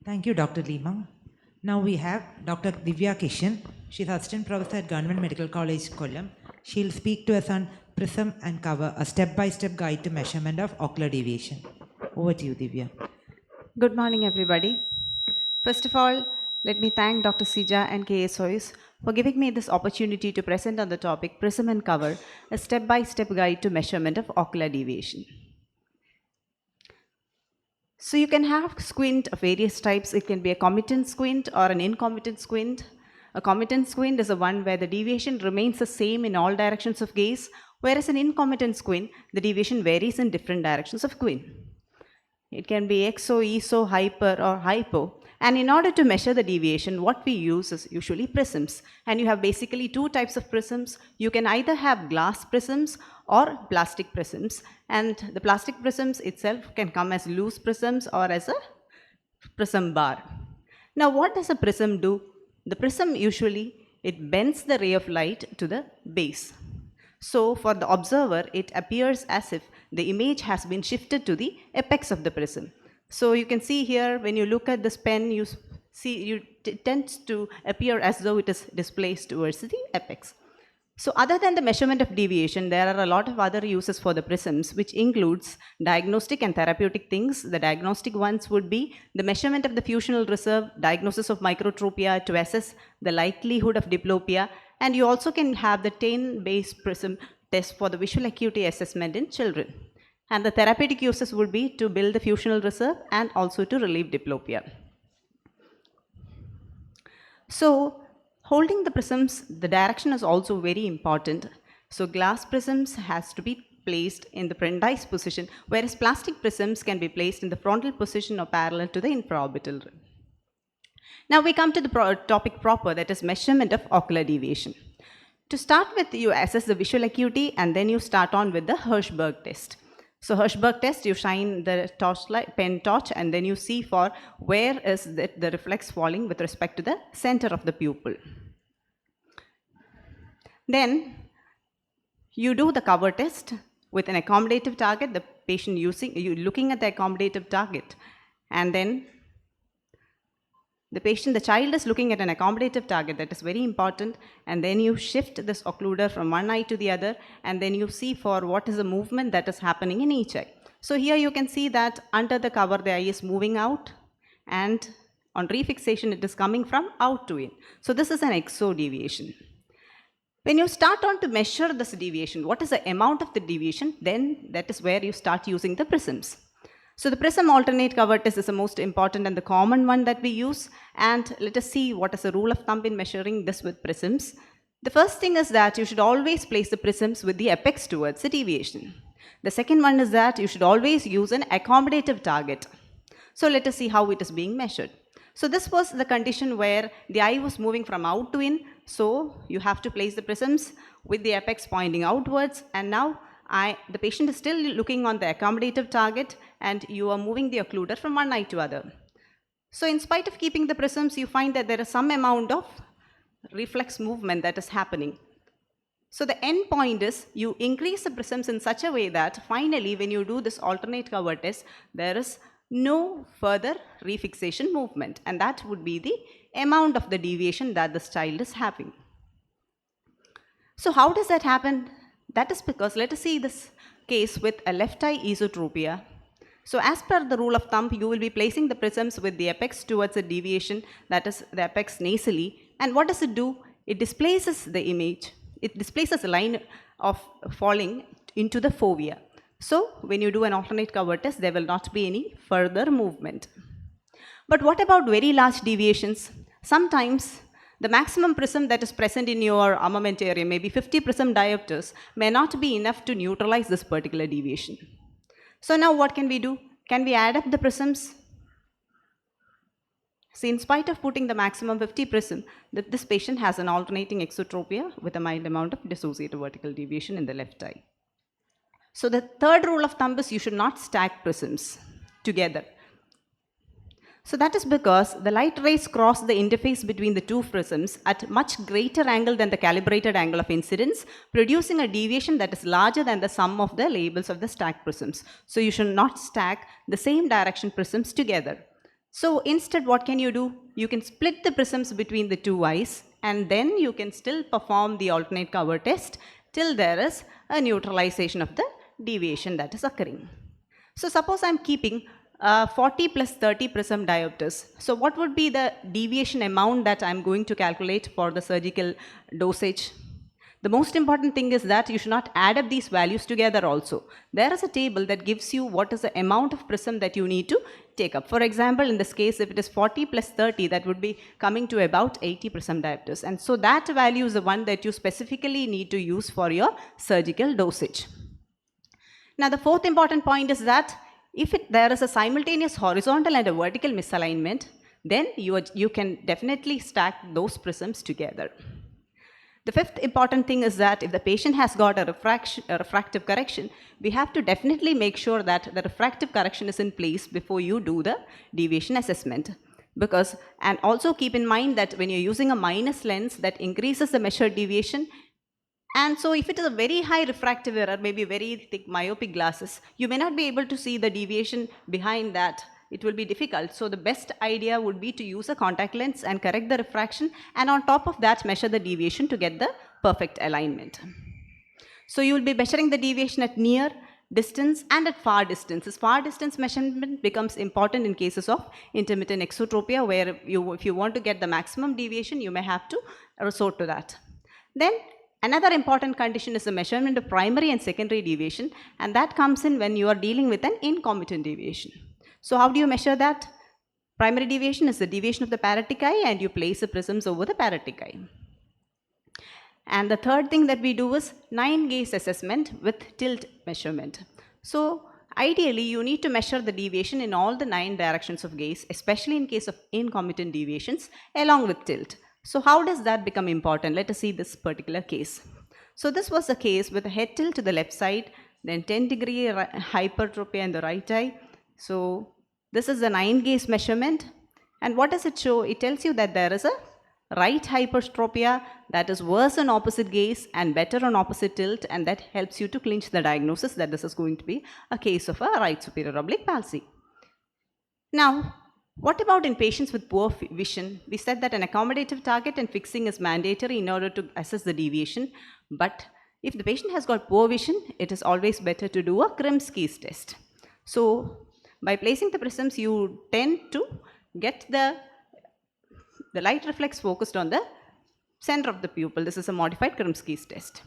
Thank you, Dr. Lima. Now we have Dr. Divya Kishan. She's Assistant Professor at Government Medical College, Kollam. She'll speak to us on Prism and cover a step-by-step guide to measurement of ocular deviation. Over to you, Divya. Good morning, everybody. First of all, let me thank Dr. Sija and KSOS for giving me this opportunity to present on the topic Prism and Cover, a step-by-step guide to measurement of ocular deviation. So you can have squint of various types. It can be a committant squint or an incommittant squint. A committant squint is the one where the deviation remains the same in all directions of gaze, whereas an incommittant squint, the deviation varies in different directions of squint. It can be exo, ESO, hyper, or hypo. And in order to measure the deviation, what we use is usually prisms. And you have basically two types of prisms. You can either have glass prisms or plastic prisms. And the plastic prisms itself can come as loose prisms or as a prism bar. Now, what does a prism do? The prism usually, it bends the ray of light to the base. So for the observer, it appears as if the image has been shifted to the apex of the prism. So you can see here, when you look at this pen, you see it tends to appear as though it is displaced towards the apex. So other than the measurement of deviation, there are a lot of other uses for the prisms, which includes diagnostic and therapeutic things. The diagnostic ones would be the measurement of the fusional reserve, diagnosis of microtropia to assess the likelihood of diplopia, and you also can have the 10-based prism test for the visual acuity assessment in children. And the therapeutic uses would be to build the fusional reserve and also to relieve diplopia. So holding the prisms, the direction is also very important. So glass prisms has to be placed in the Prentice position, whereas plastic prisms can be placed in the frontal position or parallel to the infraorbital rim. Now we come to the topic proper, that is measurement of ocular deviation. To start with, you assess the visual acuity and then you start on with the Hirschberg test. So Hirschberg test, you shine the pen torch and then you see for where is the reflex falling with respect to the center of the pupil. Then you do the cover test with an accommodative target, the patient looking at the accommodative target, and then the child is looking at an accommodative target, that is very important, and then you shift this occluder from one eye to the other, and then you see for what is the movement that is happening in each eye. So here you can see that under the cover the eye is moving out, and on refixation it is coming from out to in. So this is an exo deviation. When you start on to measure this deviation, what is the amount of the deviation, then that is where you start using the prisms. So the prism alternate cover test is the most important and the common one that we use, and let us see what is the rule of thumb in measuring this with prisms. The first thing is that you should always place the prisms with the apex towards the deviation. The second one is that you should always use an accommodative target. So let us see how it is being measured. So this was the condition where the eye was moving from out to in, so you have to place the prisms with the apex pointing outwards, and now the patient is still looking on the accommodative target and you are moving the occluder from one eye to other. So in spite of keeping the prisms, you find that there is some amount of reflex movement that is happening. So the end point is you increase the prisms in such a way that finally when you do this alternate cover test, there is no further refixation movement, and that would be the amount of the deviation that this child is having. So how does that happen? That is because, let us see this case with a left eye esotropia. So as per the rule of thumb, you will be placing the prisms with the apex towards a deviation, that is the apex nasally. And what does it do? It displaces the image. It displaces a line of falling into the fovea. So when you do an alternate cover test, there will not be any further movement. But what about very large deviations? Sometimes the maximum prism that is present in your armamentarium, maybe 50 prism diopters, may not be enough to neutralize this particular deviation. So now what can we do? Can we add up the prisms? See, in spite of putting the maximum 50 prism, this patient has an alternating exotropia with a mild amount of dissociative vertical deviation in the left eye. So the third rule of thumb is you should not stack prisms together. So that is because the light rays cross the interface between the two prisms at much greater angle than the calibrated angle of incidence, producing a deviation that is larger than the sum of the labels of the stacked prisms. So you should not stack the same direction prisms together. So instead, what can you do? You can split the prisms between the two eyes, and then you can still perform the alternate cover test till there is a neutralization of the deviation that is occurring. So suppose I'm keeping 40 plus 30 prism diopters. So what would be the deviation amount that I'm going to calculate for the surgical dosage? The most important thing is that you should not add up these values together also. There is a table that gives you what is the amount of prism that you need to take up. For example, in this case, if it is 40 plus 30, that would be coming to about 80 prism diopters. And so that value is the one that you specifically need to use for your surgical dosage. Now, the fourth important point is that if there is a simultaneous horizontal and a vertical misalignment, then you can definitely stack those prisms together. The fifth important thing is that if the patient has got a refractive correction, we have to definitely make sure that the refractive correction is in place before you do the deviation assessment. And also keep in mind that when you're using a minus lens, that increases the measured deviation. And so if it is a very high refractive error, maybe very thick myopic glasses, you may not be able to see the deviation behind that. It will be difficult. So the best idea would be to use a contact lens and correct the refraction, and on top of that measure the deviation to get the perfect alignment. So you will be measuring the deviation at near, distance and at far distances. Far distance measurement becomes important in cases of intermittent exotropia, where if you want to get the maximum deviation, you may have to resort to that. Then another important condition is the measurement of primary and secondary deviation, and that comes in when you are dealing with an incomitant deviation. So how do you measure that? Primary deviation is the deviation of the paratic eye, and you place the prisms over the paratic eye. And the third thing that we do is 9-gaze assessment with tilt measurement. So ideally, you need to measure the deviation in all the 9 directions of gaze, especially in case of incomitant deviations, along with tilt. So how does that become important? Let us see this particular case. So this was a case with a head tilt to the left side, then 10-degree hypertropia in the right eye. So this is the 9-gaze measurement. And what does it show? It tells you that there is a right hypertropia that is worse on opposite gaze and better on opposite tilt, and that helps you to clinch the diagnosis that this is going to be a case of a right superior oblique palsy. Now, what about in patients with poor vision? We said that an accommodative target and fixing is mandatory in order to assess the deviation. But if the patient has got poor vision, it is always better to do a Krimsky's test. So by placing the prisms, you tend to get the light reflex focused on the center of the pupil. This is a modified Krimsky's test.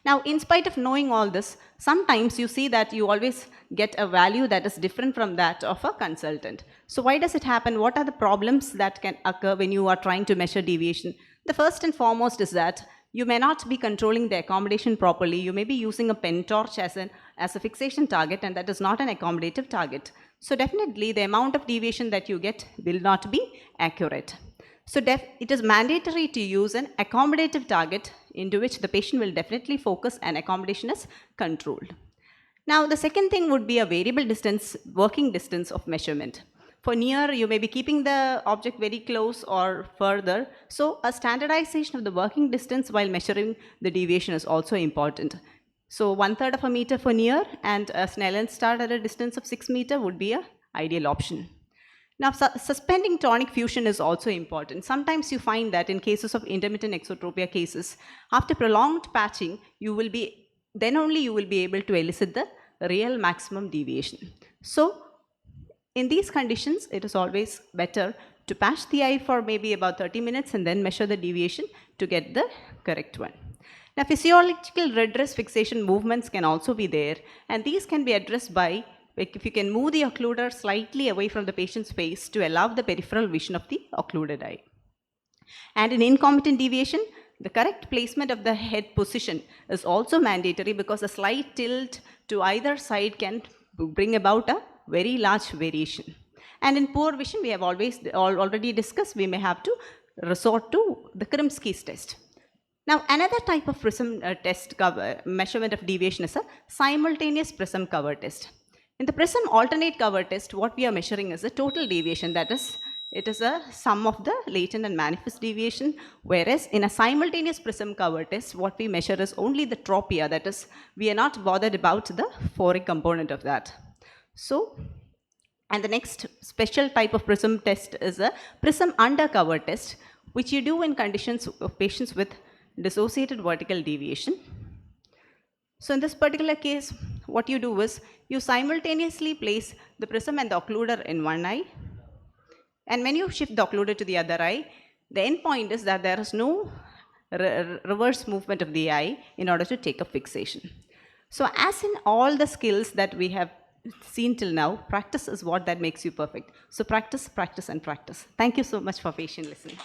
Now, in spite of knowing all this, sometimes you see that you always get a value that is different from that of a consultant. So why does it happen? What are the problems that can occur when you are trying to measure deviation? The first and foremost is that you may not be controlling the accommodation properly. You may be using a pen torch as a fixation target, and that is not an accommodative target. So definitely the amount of deviation that you get will not be accurate. So it is mandatory to use an accommodative target into which the patient will definitely focus and accommodation is controlled. Now the second thing would be a variable distance, working distance of measurement. For near, you may be keeping the object very close or further. So a standardization of the working distance while measuring the deviation is also important. So 1/3 of a meter for near and a Snellen star at a distance of 6 meters would be an ideal option. Now, suspending tonic fusion is also important. Sometimes you find that in cases of intermittent exotropia cases, after prolonged patching, then only you will be able to elicit the real maximum deviation. So, in these conditions, it is always better to patch the eye for maybe about 30 minutes and then measure the deviation to get the correct one. Now, physiological redress fixation movements can also be there, and these can be addressed by if you can move the occluder slightly away from the patient's face to allow the peripheral vision of the occluded eye. And in incomitant deviation, the correct placement of the head position is also mandatory, because a slight tilt to either side can bring about a very large variation. And in poor vision, we have already discussed, we may have to resort to the Krimsky's test. Now, another type of prism test measurement of deviation is a simultaneous prism cover test. In the prism alternate cover test, what we are measuring is the total deviation. That is, it is a sum of the latent and manifest deviation. Whereas in a simultaneous prism cover test, what we measure is only the tropia. That is, we are not bothered about the phoric component of that. So And the next special type of Prism test is a Prism undercover test, which you do in conditions of patients with dissociated vertical deviation. So in this particular case, what you do is you simultaneously place the prism and the occluder in one eye. And when you shift the occluder to the other eye, the end point is that there is no reverse movement of the eye in order to take a fixation. So as in all the skills that we have seen till now, practice is what that makes you perfect. So practice, practice, and practice. Thank you so much for patient listening.